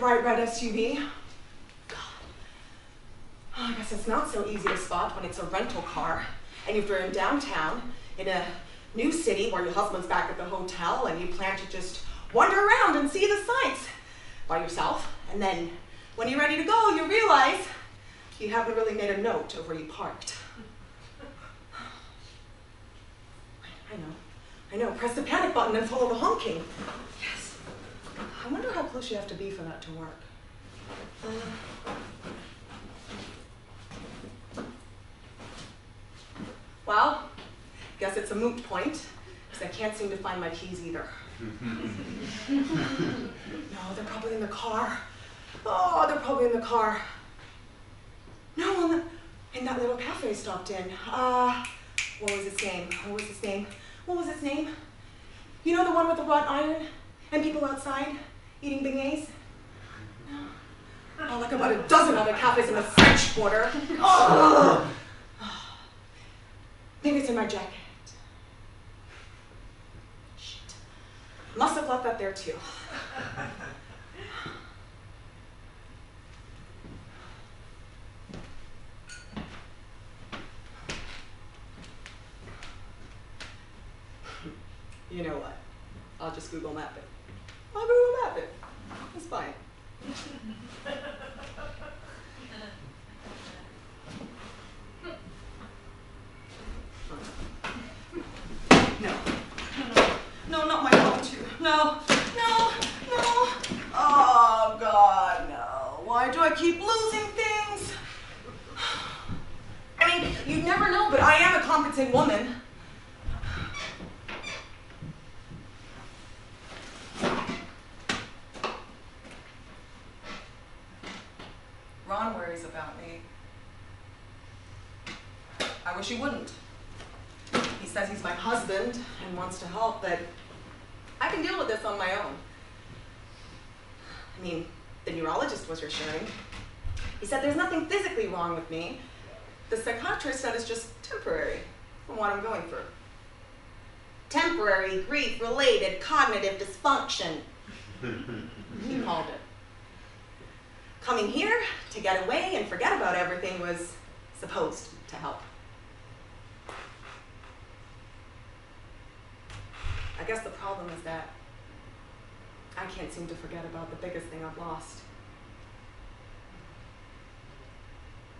bright red SUV. God. Oh, I guess it's not so easy to spot when it's a rental car and you've driven downtown in a new city where your husband's back at the hotel and you plan to just wander around and see the sights by yourself. And then when you're ready to go, you realize you haven't really made a note of where you parked. I know, press the panic button and follow the honking. Yes. I wonder how close you have to be for that to work. Well, guess it's a moot point, because I can't seem to find my keys either. No, they're probably in the car. Oh, they're probably in the car. No, in that little cafe I stopped in. What was its name? You know, the one with the wrought iron and people outside eating beignets? Oh, like about a dozen other cafes in the French Quarter. Oh. Maybe it's in my jacket. Shit. Must have left that there too. You know what? I'll just Google Map it. It's fine. No, not my phone too. No. Oh, God, no. Why do I keep losing things? I mean, you'd never know, but I am a competent woman. Ron worries about me. I wish he wouldn't. He says he's my husband and wants to help, but I can deal with this on my own. I mean, the neurologist was reassuring. He said there's nothing physically wrong with me. The psychiatrist said it's just temporary from what I'm going through. Temporary grief-related cognitive dysfunction, he called it. Coming here to get away and forget about everything was supposed to help. I guess the problem is that I can't seem to forget about the biggest thing I've lost.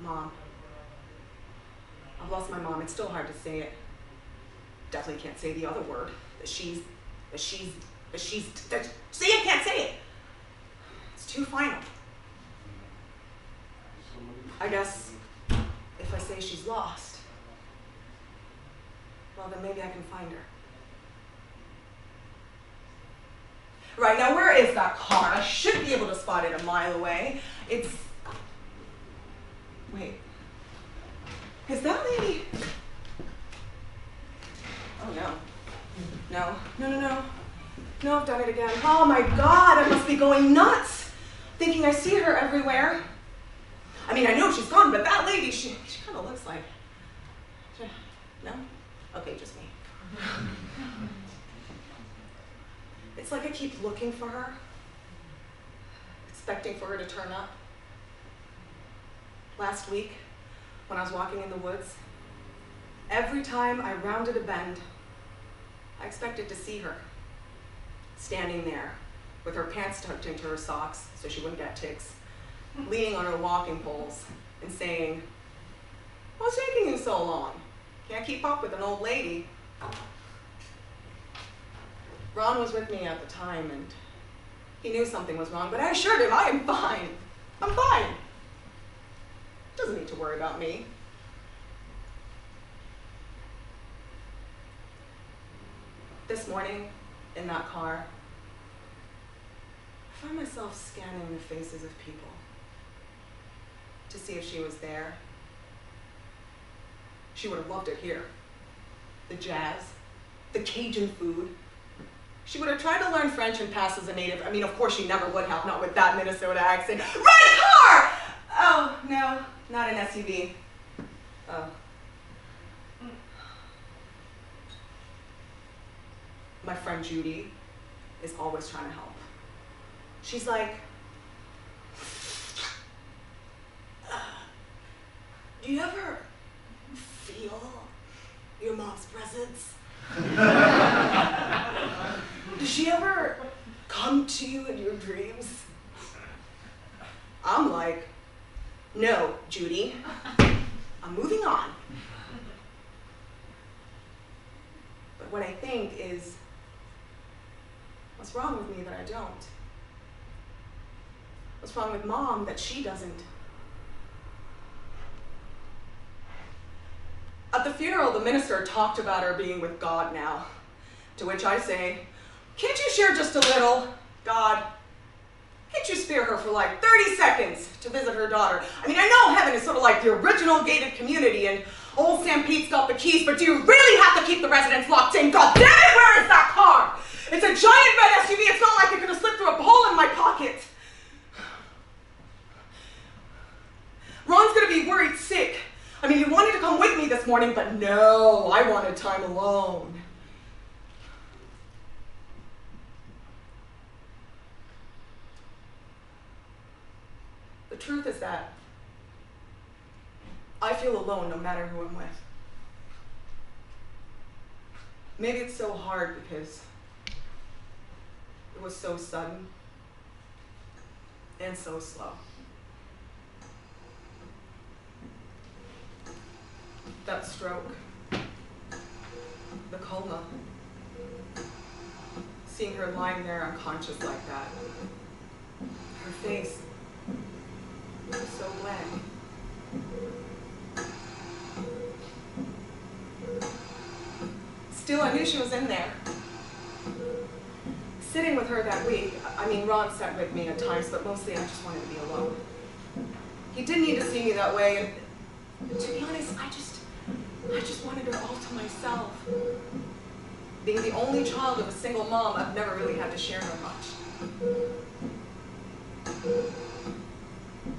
Mom. I've lost my mom. It's still hard to say it. Definitely can't say the other word. See, I can't say it. It's too final. I guess if I say she's lost, well, then maybe I can find her. Right, now where is that car? I should be able to spot it a mile away. Wait. Is that lady? Oh, no. No, I've done it again. Oh my God, I must be going nuts, thinking I see her everywhere. I mean, I know she's gone, but that lady, she kind of looks like... No? Okay, just me. It's like I keep looking for her, expecting for her to turn up. Last week, when I was walking in the woods, every time I rounded a bend, I expected to see her, standing there with her pants tucked into her socks so she wouldn't get ticks, leaning on her walking poles and saying, "What's taking you so long? Can't keep up with an old lady." Ron was with me at the time and he knew something was wrong, but I assured him, I am fine. I'm fine. Doesn't need to worry about me. This morning, in that car, I found myself scanning the faces of people to see if she was there. She would have loved it here. The jazz, the Cajun food. She would have tried to learn French and pass as a native. I mean, of course she never would have, not with that Minnesota accent. Red car! Oh, no, not an SUV. Oh. My friend Judy is always trying to help. She's like, Do you ever feel your mom's presence? Does she ever come to you in your dreams? I'm like, no, Judy. I'm moving on. But what I think is, what's wrong with me that I don't? What's wrong with Mom that she doesn't? At the funeral, the minister talked about her being with God now, to which I say, can't you share just a little, God? Can't you spare her for like 30 seconds to visit her daughter? I mean, I know heaven is sort of like the original gated community and old Sam Pete's got the keys, but do you really have to keep the residents locked in? God damn it, where is that car? It's a giant red SUV. It's not like it could have slipped through a hole in my pocket. Ron's gonna be worried sick. I mean, he wanted to come with me this morning, but no, I wanted time alone. The truth is that I feel alone no matter who I'm with. Maybe it's so hard because it was so sudden and so slow. That stroke, the coma, seeing her lying there unconscious like that, her face was so blank. Still, I knew she was in there. Sitting with her that week, I mean, Ron sat with me at times, but mostly I just wanted to be alone. He didn't need to see me that way, and to be honest, I just wanted her all to myself. Being the only child of a single mom, I've never really had to share her much.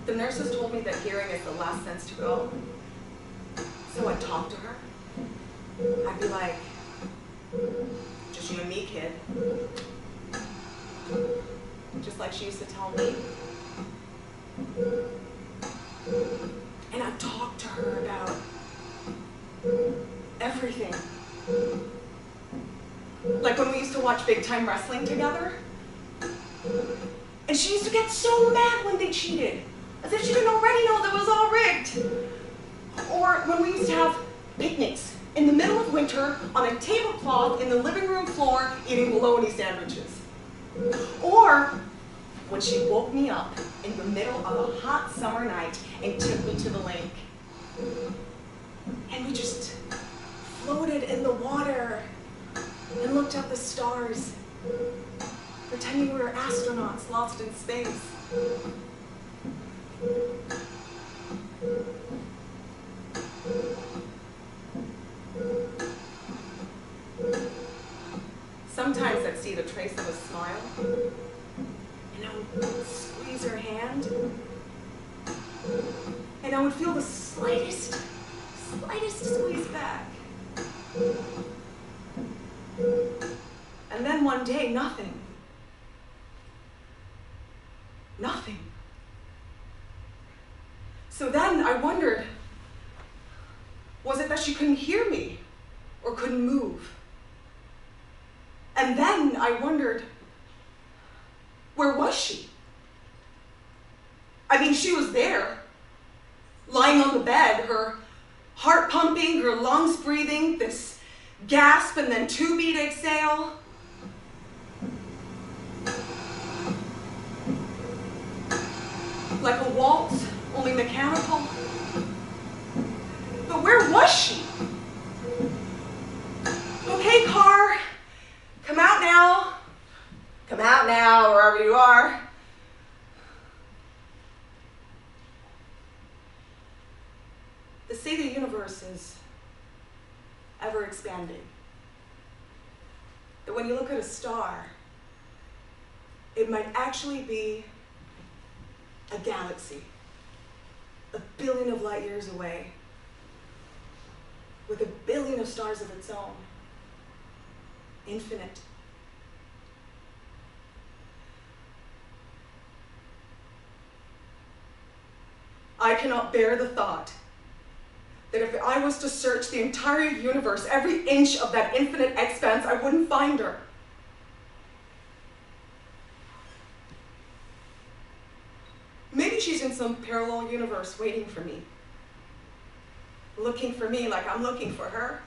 The nurses told me that hearing is the last sense to go. So I'd talk to her. I'd be like, just you and me, kid. Just like she used to tell me. And I'd talk to her about everything. Like when we used to watch big time wrestling together. And she used to get so mad when they cheated, as if she didn't already know that it was all rigged. Or when we used to have picnics in the middle of winter on a tablecloth in the living room floor eating bologna sandwiches. Or when she woke me up in the middle of a hot summer night and took me to the lake. And we just floated in the water and looked at the stars, pretending we were astronauts lost in space. Sometimes I'd see the trace of a smile, and I would squeeze her hand, and I would feel the slightest squeeze back. And then one day, nothing. Nothing. So then I wondered, was it that she couldn't hear me or couldn't move? And then I wondered, where was she? I mean, she was there, lying on the bed, her heart pumping, her lungs breathing, this gasp and then 2-beat exhale. Like a waltz, only mechanical. But where was she? Okay, car, come out now. Come out now, wherever you are. They say the universe is ever expanding. That when you look at a star, it might actually be a galaxy, 1 billion of light years away, with 1 billion of stars of its own, infinite. I cannot bear the thought that if I was to search the entire universe, every inch of that infinite expanse, I wouldn't find her. Maybe she's in some parallel universe waiting for me. Looking for me like I'm looking for her.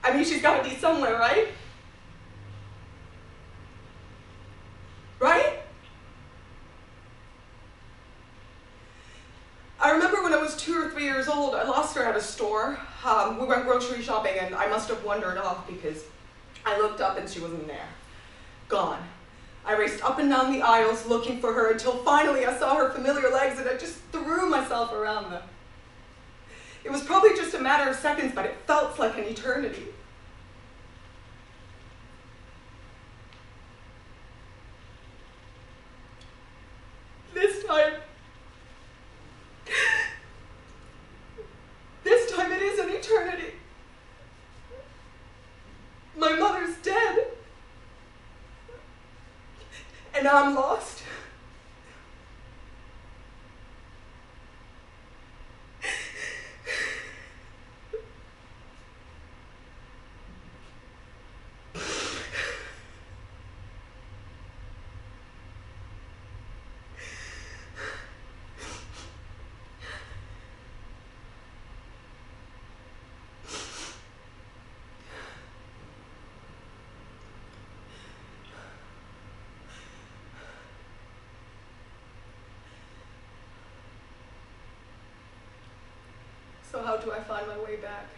I mean, she's got to be somewhere, right? Right? I remember when I was 2 or 3 years old, I lost her at a store. We went grocery shopping and I must have wandered off because I looked up and she wasn't there. Gone. I raced up and down the aisles looking for her until finally I saw her familiar legs and I just threw myself around them. It was probably just a matter of seconds, but it felt like an eternity. This time it is an eternity. My mother's dead. And now I'm lost. So how do I find my way back?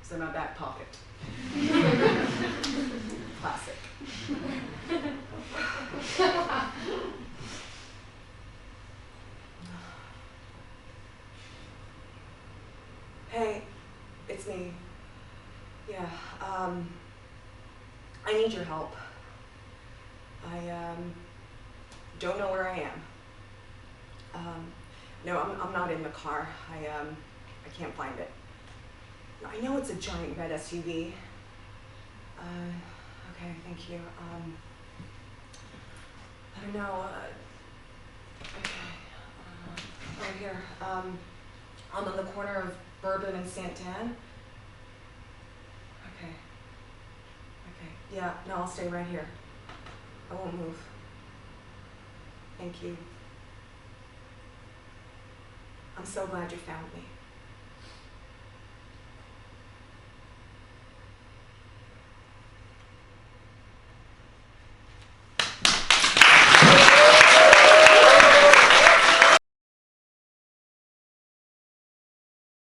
It's in my back pocket. Classic. Hey, it's me. Yeah, I need your help. I don't know where I am. No, I'm not in the car. I can't find it. I know it's a giant red SUV. Okay, thank you. I don't know. Okay, right here. I'm on the corner of Bourbon and Santan. Okay. Okay. Yeah, no, I'll stay right here. I won't move. Thank you. I'm so glad you found me.